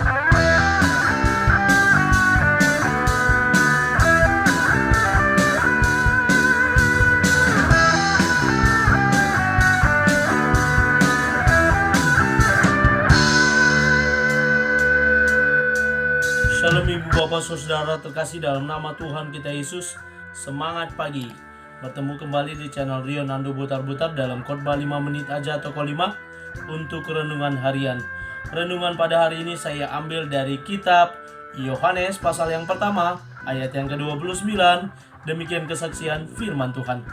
Shalom Ibu Bapak Saudara terkasih dalam nama Tuhan kita Yesus. Semangat pagi. Bertemu kembali di channel Rio Nando Butar-Butar dalam khotbah 5 menit aja atau 5 untuk renungan harian. Renungan pada hari ini saya ambil dari kitab Yohanes pasal yang pertama ayat yang ke-29. Demikian kesaksian firman Tuhan.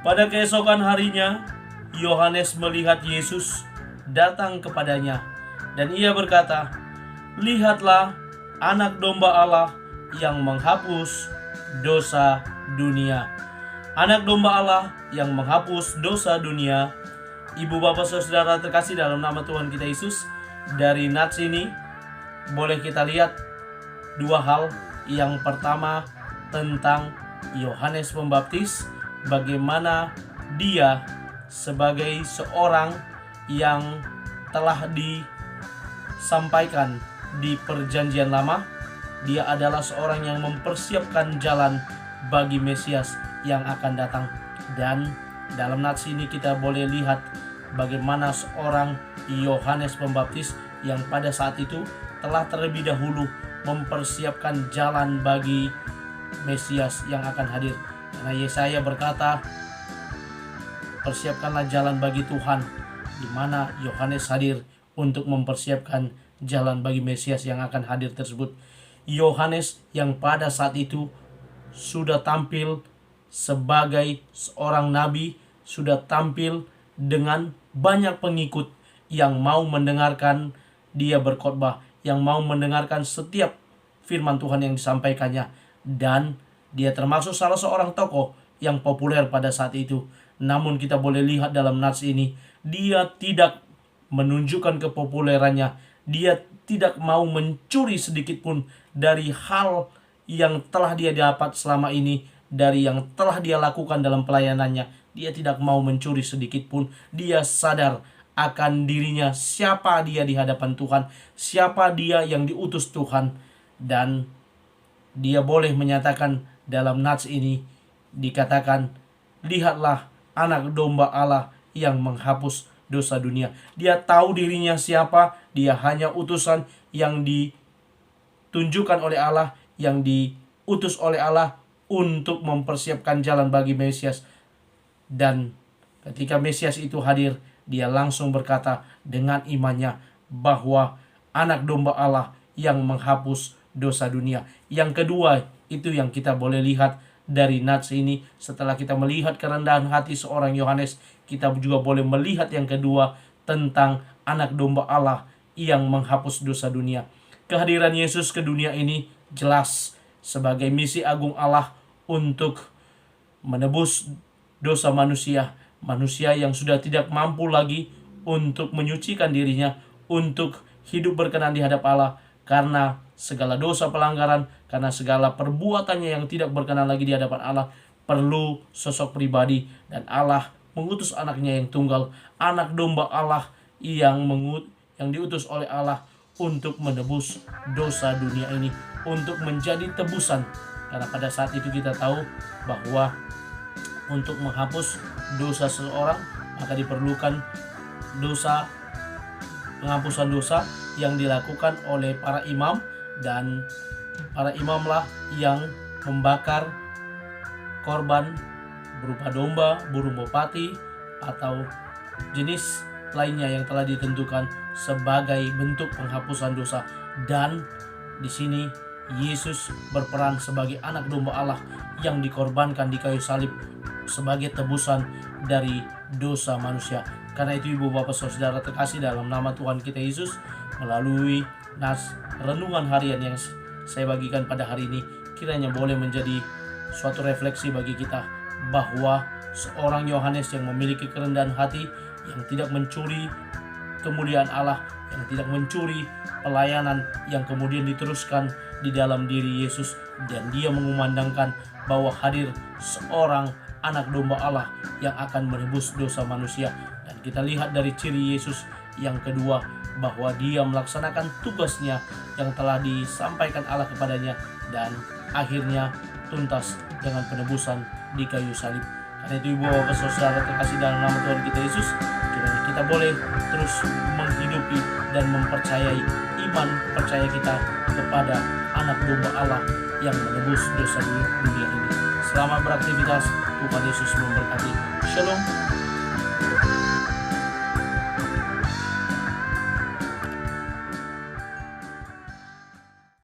Pada keesokan harinya Yohanes melihat Yesus datang kepadanya dan ia berkata, "Lihatlah Anak Domba Allah yang menghapus dosa dunia." Anak Domba Allah yang menghapus dosa dunia. Ibu bapak saudara terkasih dalam nama Tuhan kita Yesus, dari nats ini boleh kita lihat dua hal. Yang pertama tentang Yohanes Pembaptis, bagaimana dia sebagai seorang yang telah disampaikan di perjanjian lama, dia adalah seorang yang mempersiapkan jalan bagi Mesias yang akan datang. Dan dalam nats ini kita boleh lihat bagaimana seorang Yohanes Pembaptis yang pada saat itu telah terlebih dahulu mempersiapkan jalan bagi Mesias yang akan hadir. Karena Yesaya berkata, "Persiapkanlah jalan bagi Tuhan," di mana Yohanes hadir untuk mempersiapkan jalan bagi Mesias yang akan hadir tersebut. Yohanes yang pada saat itu sudah tampil sebagai seorang nabi, sudah tampil dengan banyak pengikut yang mau mendengarkan dia berkhotbah, yang mau mendengarkan setiap firman Tuhan yang disampaikannya. Dan dia termasuk salah seorang tokoh yang populer pada saat itu. Namun kita boleh lihat dalam nats ini, dia tidak menunjukkan kepopulerannya. Dia tidak mau mencuri sedikit pun dari hal yang telah dia dapat selama ini, dari yang telah dia lakukan dalam pelayanannya. Dia tidak mau mencuri sedikit pun. Dia sadar akan dirinya, siapa dia di hadapan Tuhan, siapa dia yang diutus Tuhan. Dan dia boleh menyatakan dalam nats ini, dikatakan, "Lihatlah Anak Domba Allah yang menghapus dosa dunia." Dia tahu dirinya siapa. Dia hanya utusan yang ditunjukkan oleh Allah, yang diutus oleh Allah untuk mempersiapkan jalan bagi Mesias. Dan ketika Mesias itu hadir, dia langsung berkata dengan imannya bahwa Anak Domba Allah yang menghapus dosa dunia. Yang kedua, itu yang kita boleh lihat dari nats ini. Setelah kita melihat kerendahan hati seorang Yohanes, kita juga boleh melihat yang kedua tentang Anak Domba Allah yang menghapus dosa dunia. Kehadiran Yesus ke dunia ini jelas sebagai misi agung Allah untuk menebus dosa manusia. Manusia yang sudah tidak mampu lagi untuk menyucikan dirinya, untuk hidup berkenan di hadap Allah, karena segala dosa pelanggaran, karena segala perbuatannya yang tidak berkenan lagi di hadapan Allah. Perlu sosok pribadi, dan Allah mengutus anaknya yang tunggal, Anak Domba Allah yang diutus oleh Allah untuk menebus dosa dunia ini, untuk menjadi tebusan. Karena pada saat itu kita tahu bahwa untuk menghapus dosa seseorang, maka diperlukan penghapusan dosa yang dilakukan oleh para imam. Dan para imamlah yang membakar korban berupa domba, burung merpati, atau jenis lainnya yang telah ditentukan sebagai bentuk penghapusan dosa. Dan di sini Yesus berperan sebagai Anak Domba Allah yang dikorbankan di kayu salib sebagai tebusan dari dosa manusia. Karena itu ibu bapak saudara terkasih dalam nama Tuhan kita Yesus, melalui nats renungan harian yang saya bagikan pada hari ini, kiranya boleh menjadi suatu refleksi bagi kita bahwa seorang Yohanes yang memiliki kerendahan hati, yang tidak mencuri kemuliaan Allah, yang tidak mencuri pelayanan yang kemudian diteruskan di dalam diri Yesus, dan dia mengumandangkan bahwa hadir seorang Anak Domba Allah yang akan menebus dosa manusia. Dan kita lihat dari ciri Yesus yang kedua, bahwa dia melaksanakan tugasnya yang telah disampaikan Allah kepadanya, dan akhirnya tuntas dengan penebusan di kayu salib. Karena itu ibu bapak saudara terkasih dalam nama Tuhan kita Yesus, kiranya kita boleh terus menghidupi dan mempercayai iman percaya kita kepada anak domba Allah yang menebus dosa dunia ini. Selamat beraktivitas, Tuhan Yesus memberkati. Shalom.